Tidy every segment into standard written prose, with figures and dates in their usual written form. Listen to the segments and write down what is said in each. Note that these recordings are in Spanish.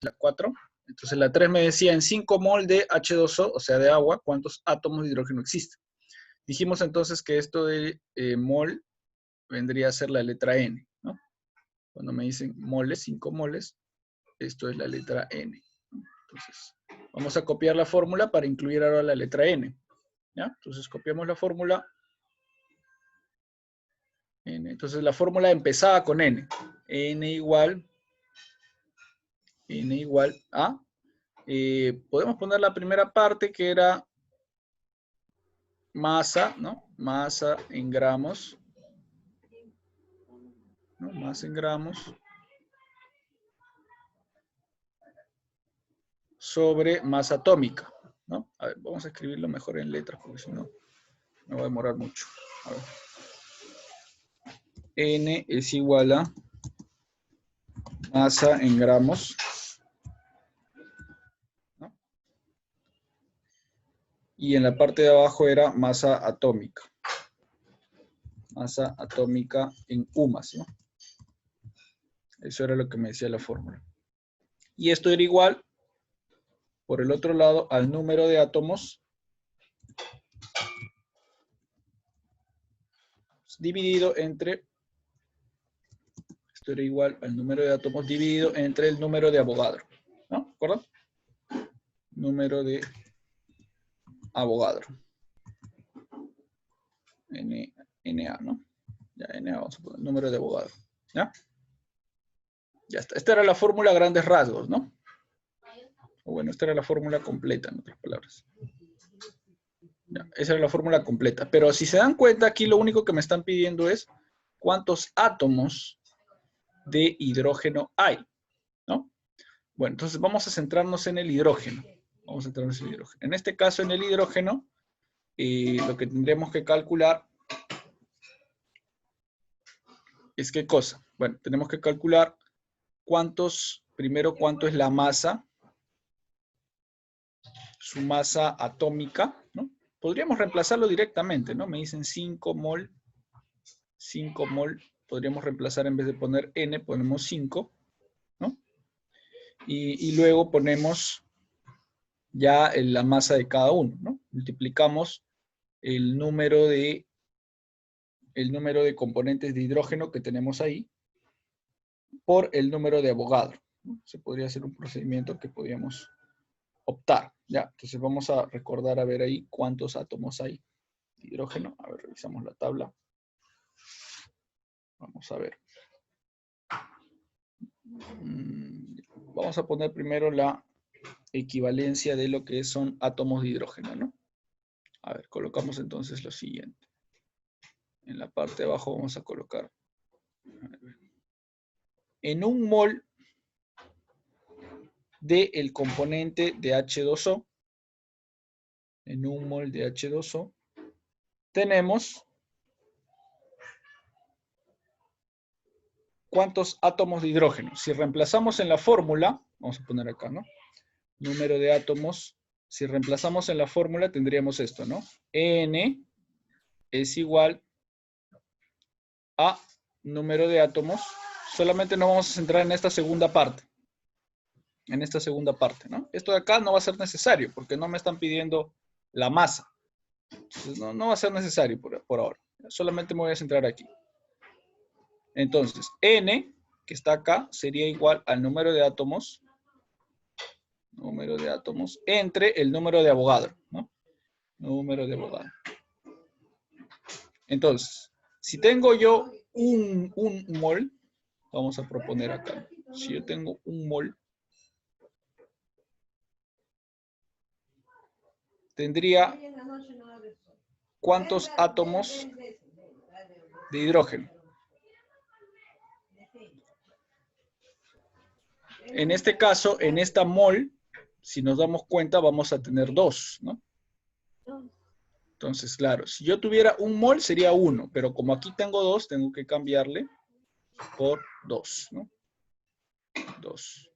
la 4. Entonces la 3 me decía en 5 mol de H2O, o sea, de agua, ¿cuántos átomos de hidrógeno existen? Dijimos entonces que esto de mol vendría a ser la letra N, ¿no? Cuando me dicen moles, 5 moles, esto es la letra N. Entonces, vamos a copiar la fórmula para incluir ahora la letra N. ¿Ya? Entonces, copiamos la fórmula. N. Entonces, la fórmula empezaba con N. N igual a... podemos poner la primera parte que era masa, ¿no? Masa en gramos. ¿No? Masa en gramos. Sobre masa atómica, ¿no? A ver, vamos a escribirlo mejor en letras porque si no me va a demorar mucho. A ver. N es igual a masa en gramos, ¿no? Y en la parte de abajo era masa atómica. Masa atómica en UMAS, ¿no? Eso era lo que me decía la fórmula. Y esto era igual, por el otro lado, al número de átomos dividido entre... Esto era igual al número de átomos dividido entre el número de Avogadro, ¿no? ¿De acuerdo? Número de Avogadro. NA, ¿no? Ya, NA vamos a poner número de Avogadro. ¿Ya? Ya está. Esta era la fórmula a grandes rasgos, ¿no? O bueno, esta era la fórmula completa, en otras palabras. Ya, esa era la fórmula completa. Pero si se dan cuenta, aquí lo único que me están pidiendo es cuántos átomos de hidrógeno hay, ¿no? Bueno, entonces vamos a centrarnos en el hidrógeno. Vamos a centrarnos en el hidrógeno. En este caso, en el hidrógeno, lo que tendremos que calcular es ¿qué cosa? Bueno, tenemos que calcular primero cuánto es la masa, su masa atómica, ¿no? Podríamos reemplazarlo directamente, ¿no? Me dicen 5 mol, podríamos reemplazar en vez de poner N, ponemos 5, ¿no? Y luego ponemos ya la masa de cada uno, ¿no? Multiplicamos el número de componentes de hidrógeno que tenemos ahí por el número de Avogadro, ¿no? Se podría hacer un procedimiento que podríamos optar, ¿ya? Entonces vamos a recordar a ver ahí cuántos átomos hay de hidrógeno. A ver, revisamos la tabla. Vamos a ver. Vamos a poner primero la equivalencia de lo que son átomos de hidrógeno, ¿no? A ver, colocamos entonces lo siguiente. En la parte de abajo vamos a colocar. En un mol del componente de H2O, en un mol de H2O, tenemos ¿cuántos átomos de hidrógeno? Si reemplazamos en la fórmula, vamos a poner acá, ¿no? Número de átomos. Si reemplazamos en la fórmula tendríamos esto, ¿no? N es igual a número de átomos. Solamente nos vamos a centrar en esta segunda parte. En esta segunda parte, ¿no? Esto de acá no va a ser necesario porque no me están pidiendo la masa. Entonces, no va a ser necesario por ahora. Solamente me voy a centrar aquí. Entonces, N, que está acá, sería igual al número de átomos entre el número de Avogadro, ¿no? Número de Avogadro. Entonces, si tengo yo un mol, vamos a proponer acá. Si yo tengo un mol, tendría ¿cuántos átomos de hidrógeno? En este caso, en esta mol, si nos damos cuenta, vamos a tener 2, ¿no? Entonces, claro, si yo tuviera un mol sería 1, pero como aquí tengo 2, tengo que cambiarle por 2, ¿no? 2.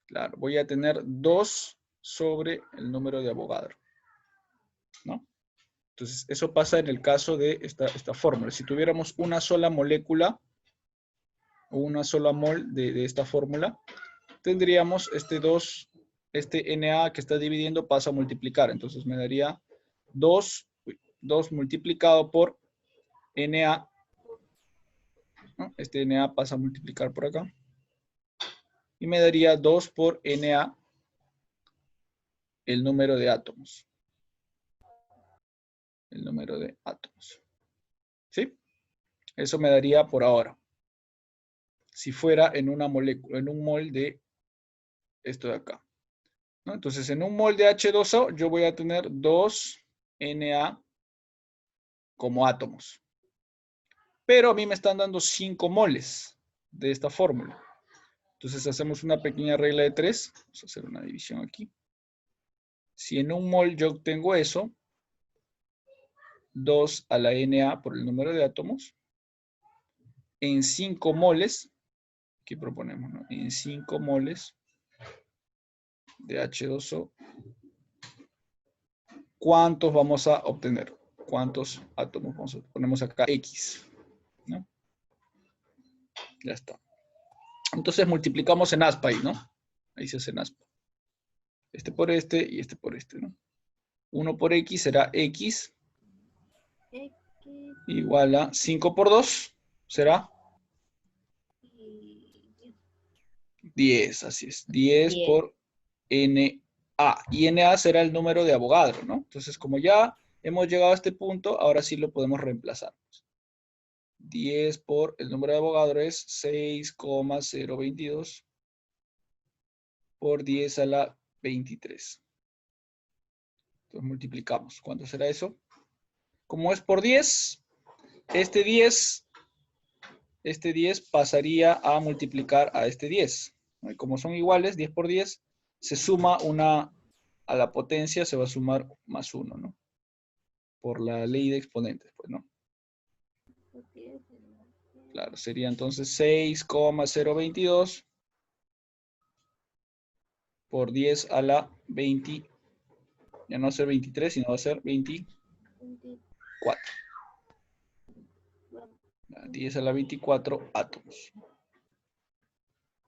Claro, voy a tener 2 sobre el número de Avogadro, ¿no? Entonces, eso pasa en el caso de esta fórmula. Si tuviéramos una sola molécula o una sola mol de esta fórmula, tendríamos este 2, este Na que está dividiendo pasa a multiplicar. Entonces me daría 2 multiplicado por Na, ¿no? Este Na pasa a multiplicar por acá. Y me daría 2 por Na, el número de átomos. El número de átomos. ¿Sí? Eso me daría por ahora. Si fuera en una molécula, en un mol de esto de acá, ¿no? Entonces, en un mol de H2O, yo voy a tener 2 Na como átomos. Pero a mí me están dando 5 moles de esta fórmula. Entonces, hacemos una pequeña regla de 3. Vamos a hacer una división aquí. Si en un mol yo obtengo eso, 2 a la Na por el número de átomos, en 5 moles, aquí proponemos, ¿no? En 5 moles de H2O, ¿cuántos vamos a obtener? ¿Cuántos átomos vamos a obtener? Ponemos acá X, ¿no? Ya está. Entonces multiplicamos en aspa ahí, ¿no? Ahí se hace en aspa. Este por este y este por este, ¿no? 1 por X será X igual a 5 por 2 será 10, así es. 10 por Na. Y Na será el número de Avogadro, ¿no? Entonces, como ya hemos llegado a este punto, ahora sí lo podemos reemplazar. 10 por el número de Avogadro es 6,022 por 10 a la 23. Entonces multiplicamos. ¿Cuánto será eso? Como es por 10, este 10 pasaría a multiplicar a este 10. Y como son iguales, 10 por 10, se suma una a la potencia, se va a sumar más 1, ¿no? Por la ley de exponentes, pues, ¿no? Claro, sería entonces 6,022 por 10 a la 20. Ya no va a ser 23, sino va a ser 24. 10 a la 24 átomos.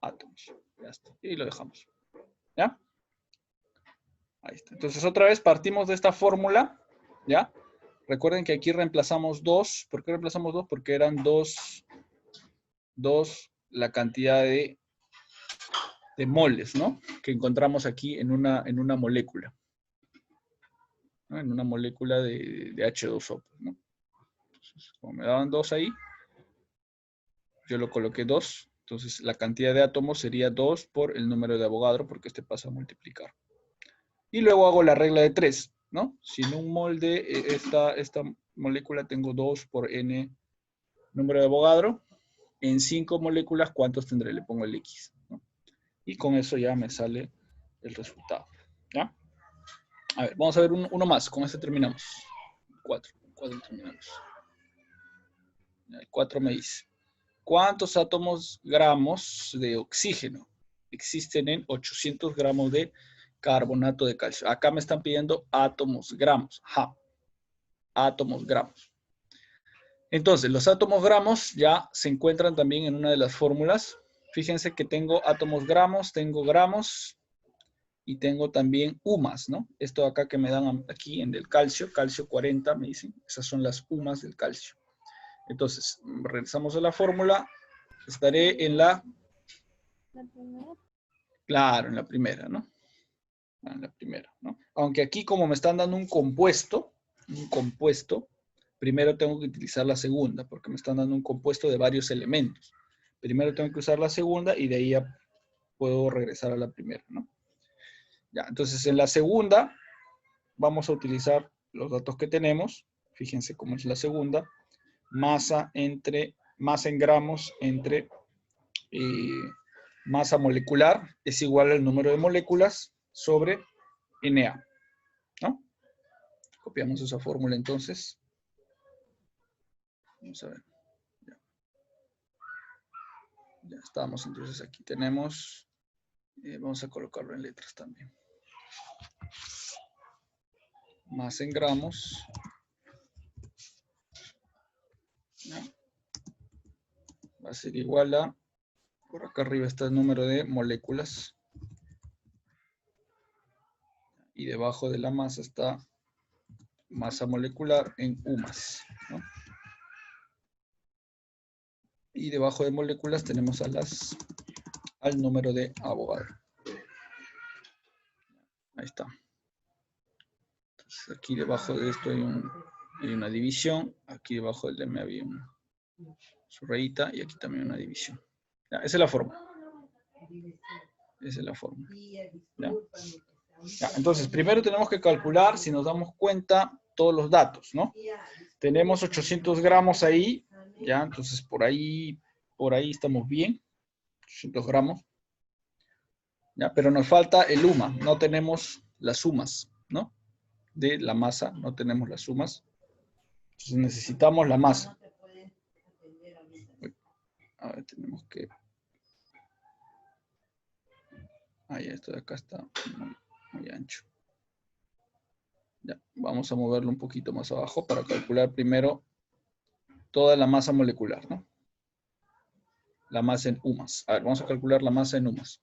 Átomos. Ya está. Y lo dejamos. ¿Ya? Ahí está. Entonces, otra vez partimos de esta fórmula. ¿Ya? Recuerden que aquí reemplazamos 2. ¿Por qué reemplazamos 2? Porque eran 2 la cantidad de moles, ¿no? Que encontramos aquí en una molécula. ¿No? En una molécula de H2O, ¿no? Entonces, como me daban 2 ahí, yo lo coloqué 2. Entonces, la cantidad de átomos sería 2 por el número de Avogadro, porque este pasa a multiplicar. Y luego hago la regla de 3, ¿no? Si en un mol de esta molécula tengo 2 por N número de Avogadro, en 5 moléculas, ¿cuántos tendré? Le pongo el X, ¿no? Y con eso ya me sale el resultado, ¿ya? A ver, vamos a ver uno más. Con este terminamos. 4 terminamos. El 4 me dice, ¿cuántos gramos de oxígeno existen en 800 gramos de carbonato de calcio? Acá me están pidiendo átomos, gramos. Ajá. Átomos, gramos. Entonces, los átomos gramos ya se encuentran también en una de las fórmulas. Fíjense que tengo átomos gramos, tengo gramos y tengo también UMAS, ¿no? Esto acá que me dan aquí en el calcio, calcio 40, me dicen. Esas son las UMAS del calcio. Entonces, regresamos a la fórmula. Estaré en la... Claro, en la primera, ¿no? En la primera, ¿no? Aunque aquí como me están dando un compuesto, primero tengo que utilizar la segunda, porque me están dando un compuesto de varios elementos. Primero tengo que usar la segunda y de ahí ya puedo regresar a la primera, ¿no? Ya, entonces en la segunda vamos a utilizar los datos que tenemos. Fíjense cómo es la segunda. Masa en gramos entre masa molecular es igual al número de moléculas sobre Na, ¿no? Copiamos esa fórmula entonces. Vamos a ver. Ya estamos, entonces aquí tenemos, vamos a colocarlo en letras también. Más en gramos. ¿Ya? Va a ser igual a Por acá arriba está el número de moléculas. Y debajo de la masa está masa molecular en U+, ¿no? Y debajo de moléculas tenemos al número de Avogadro. Ahí está. Entonces aquí debajo de esto hay una división. Aquí debajo del M había su rayita y aquí también una división. Ya, esa es la forma. Esa es la forma. ¿Ya? Ya, entonces, primero tenemos que calcular, si nos damos cuenta, todos los datos, ¿no? Tenemos 800 gramos ahí, ¿ya? Entonces, por ahí estamos bien. 800 gramos. ¿Ya? Pero nos falta el UMA, no tenemos las sumas, ¿no? De la masa, no tenemos las sumas. Entonces necesitamos la masa. A ver, tenemos que... Ahí, esto de acá está muy ancho. Ya, vamos a moverlo un poquito más abajo para calcular primero toda la masa molecular, ¿no? La masa en UMAS. A ver, vamos a calcular la masa en UMAS.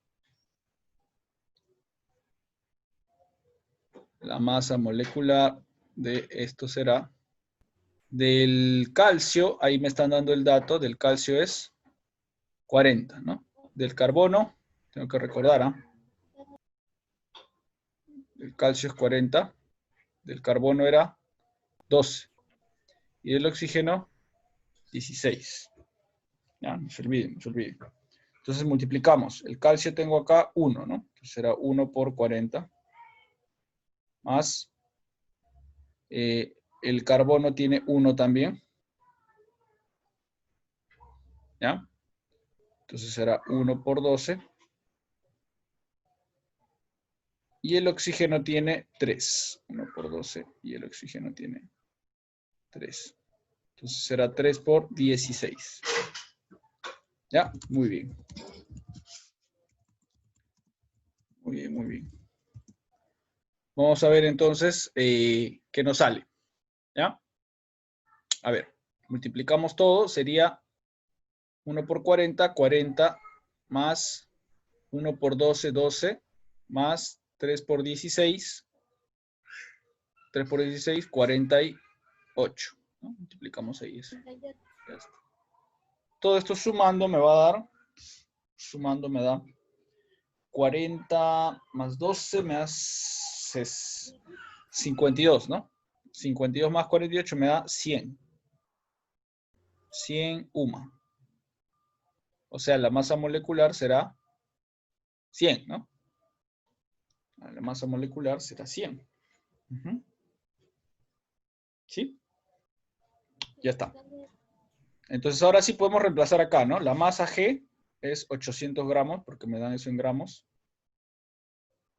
La masa molecular de esto será del calcio, ahí me están dando el dato, del calcio es 40, ¿no? Del carbono, tengo que recordar, ¿ah? El calcio es 40, del carbono era 12, y del oxígeno 16. Ya, no se olviden, no se olviden. Entonces multiplicamos, el calcio tengo acá 1, ¿no? Entonces será 1 por 40, más el carbono tiene 1 también, ¿ya? Entonces será 1 por 12. Y el oxígeno tiene 3. 1 por 12 y el oxígeno tiene 3. Entonces será 3 por 16. ¿Ya? Muy bien. Muy bien, muy bien. Vamos a ver entonces qué nos sale. ¿Ya? A ver, multiplicamos todo, sería 1 por 40, 40 más 1 por 12, 12, más 3 por 16, 3 por 16, 48. ¿No? Multiplicamos ahí eso. Ya está. Todo esto sumando me va a dar, sumando me da 40 más 12 me da 52, ¿no? 52 más 48 me da 100. 100 UMA. O sea, la masa molecular será 100, ¿no? La masa molecular será 100. ¿Sí? Ya está. Entonces ahora sí podemos reemplazar acá, ¿no? La masa G es 800 gramos, porque me dan eso en gramos,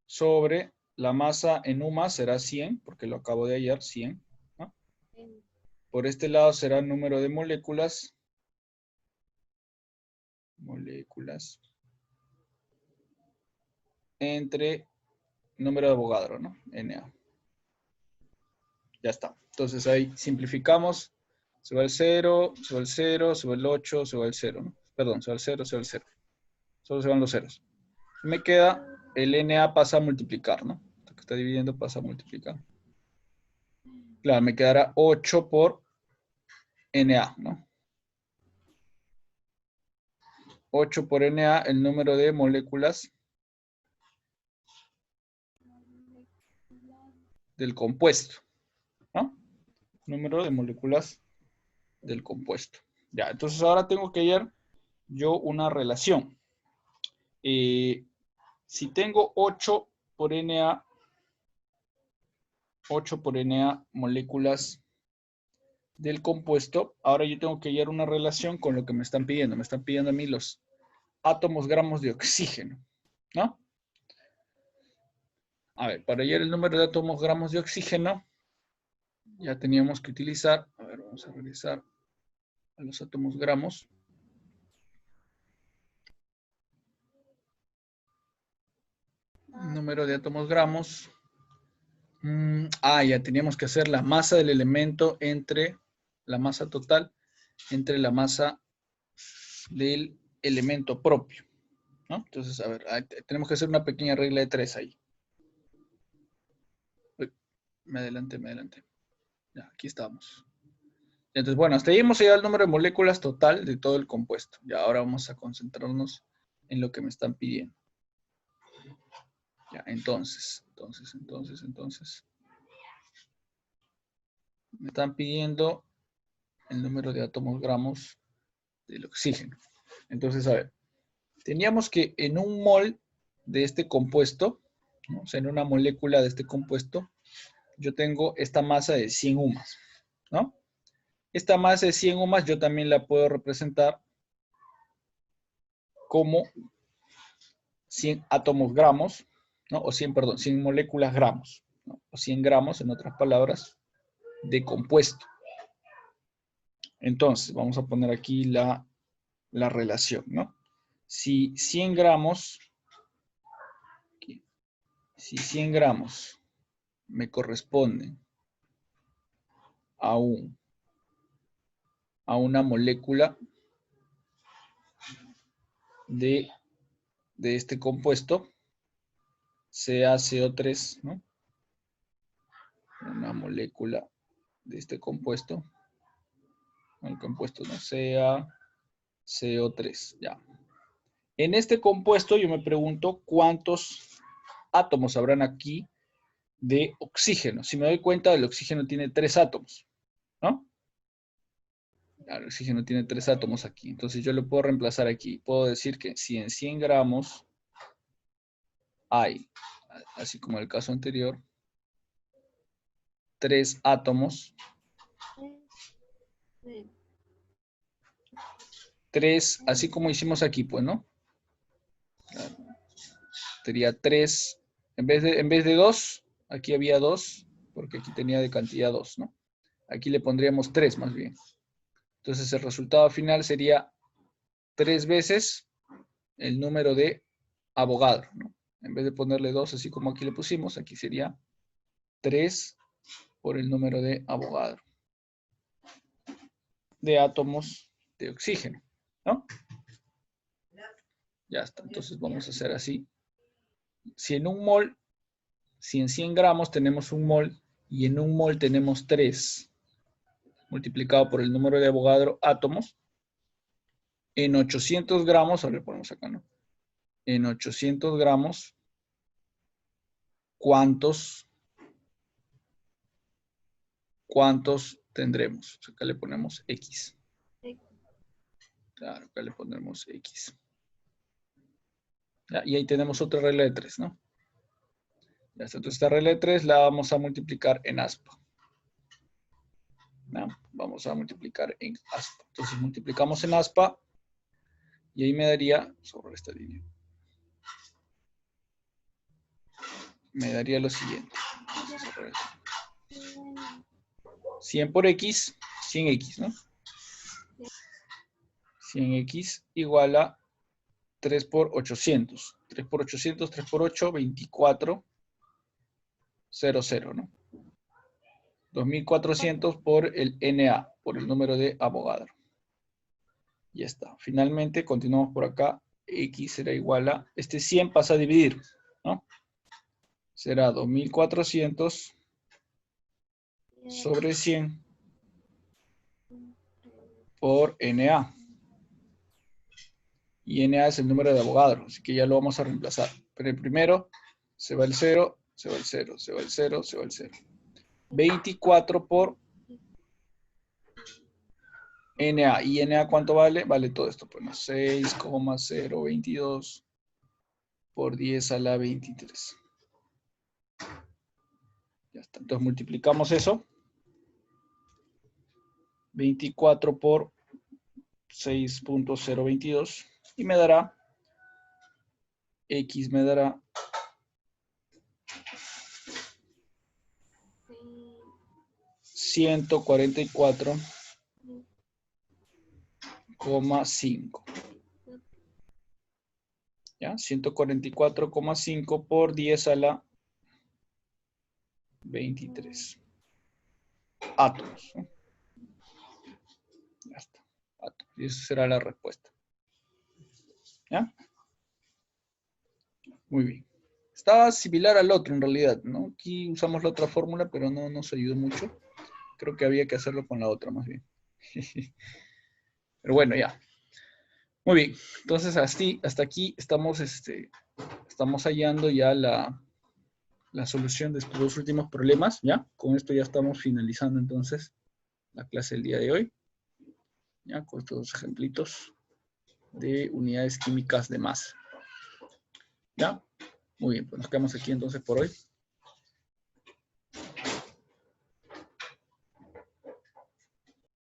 sobre la masa en UMA será 100, porque lo acabo de hallar, 100, ¿no? Por este lado será el número de moléculas. Moléculas. Entre número de Avogadro, ¿no? Na. Ya está. Entonces ahí simplificamos. Se va el 0, se va el 0, se va el 8, se va el 0, ¿no? Perdón, se va el 0, se va el 0. Solo se van los ceros. Me queda, el Na pasa a multiplicar, ¿no? Lo que está dividiendo pasa a multiplicar. Claro, me quedará 8 por Na, ¿no? 8 por Na, el número de moléculas del compuesto, ¿no? Número de moléculas del compuesto. Ya, entonces ahora tengo que hallar yo una relación. Si tengo 8 por Na, 8 por Na moléculas del compuesto, ahora yo tengo que hallar una relación con lo que me están pidiendo. Me están pidiendo a mí los átomos gramos de oxígeno, ¿no? A ver, para hallar el número de átomos gramos de oxígeno, ya teníamos que utilizar, a ver, vamos a regresar a los átomos gramos. Número de átomos gramos. Ya teníamos que hacer la masa del elemento entre la masa total, entre la masa del elemento propio, ¿no? Entonces, a ver, tenemos que hacer una pequeña regla de 3 ahí. Uy, me adelanté. Ya, aquí estamos. Entonces, bueno, hasta ahí hemos llegado al número de moléculas total de todo el compuesto. Y ahora vamos a concentrarnos en lo que me están pidiendo. Ya, entonces. Me están pidiendo el número de átomos gramos del oxígeno. Entonces, a ver, teníamos que en un mol de este compuesto, ¿no? O sea, en una molécula de este compuesto, yo tengo esta masa de 100 UMAS, ¿no? Esta masa de 100 UMAS yo también la puedo representar como 100 átomos gramos, ¿no? O 100, perdón, 100 moléculas gramos, ¿no? O 100 gramos, en otras palabras, de compuesto. Entonces, vamos a poner aquí la relación, ¿no? Si 100 gramos me corresponden a una molécula de este compuesto, CaCO3, ¿no? Una molécula de este compuesto, el compuesto, ¿no? CaCO3, ya. En este compuesto yo me pregunto cuántos átomos habrán aquí de oxígeno. Si me doy cuenta, el oxígeno tiene 3 átomos, ¿no? El oxígeno tiene 3 átomos aquí. Entonces yo lo puedo reemplazar aquí. Puedo decir que si en 100 gramos hay, así como en el caso anterior, 3 átomos, 3, así como hicimos aquí, pues, ¿no? Sería 3, en vez de 2, aquí había 2, porque aquí tenía de cantidad 2, ¿no? Aquí le pondríamos 3 más bien. Entonces el resultado final sería 3 veces el número de Avogadro, ¿no? En vez de ponerle 2, así como aquí le pusimos, aquí sería 3 por el número de Avogadro de átomos de oxígeno, ¿no? Ya está. Entonces vamos a hacer así. Si en 100 gramos tenemos 1 mol y en 1 mol tenemos 3 multiplicado por el número de Avogadro átomos, en 800 gramos, ahora le ponemos acá, ¿no? En 800 gramos, ¿cuántos tendremos? Acá le ponemos X. Claro, acá le ponemos X. ¿Ya? Y ahí tenemos otra regla de 3, ¿no? Ya está. Entonces esta regla de 3 la vamos a multiplicar en aspa. ¿No? Vamos a multiplicar en aspa. Entonces multiplicamos en aspa y ahí me daría, sobre esta línea, me daría lo siguiente. 100 por X, 100X, ¿no? 100X igual a 3 por 800. 3 por 800, 3 por 8, 24, 00, ¿no? 2400 por el Na, por el número de Avogadro. Ya está. Finalmente, continuamos por acá. X será igual a, este 100 pasa a dividir, ¿no? Será 2400 sobre 100 por Na. Y Na es el número de Avogadro, así que ya lo vamos a reemplazar. Pero el primero se va el 0, se va el 0, se va el 0, se va el 0. 24 por Na. ¿Y Na cuánto vale? Vale todo esto. Bueno, 6,022 por 10 a la 23. Ya está. Entonces multiplicamos eso. 24 por 6.022 y me dará, X me dará 144,5. ¿Ya? 144,5 por 10 a la 23 átomos, ¿no? Ya está. Átomos. Y esa será la respuesta. ¿Ya? Muy bien. Estaba similar al otro en realidad, ¿no? Aquí usamos la otra fórmula, pero no nos ayudó mucho. Creo que había que hacerlo con la otra más bien. Pero bueno, ya. Muy bien. Entonces, hasta aquí estamos, estamos hallando ya la solución de estos dos últimos problemas, ¿ya? Con esto ya estamos finalizando entonces la clase del día de hoy, ¿ya? Con estos dos ejemplitos de unidades químicas de masa, ¿ya? Muy bien, pues nos quedamos aquí entonces por hoy.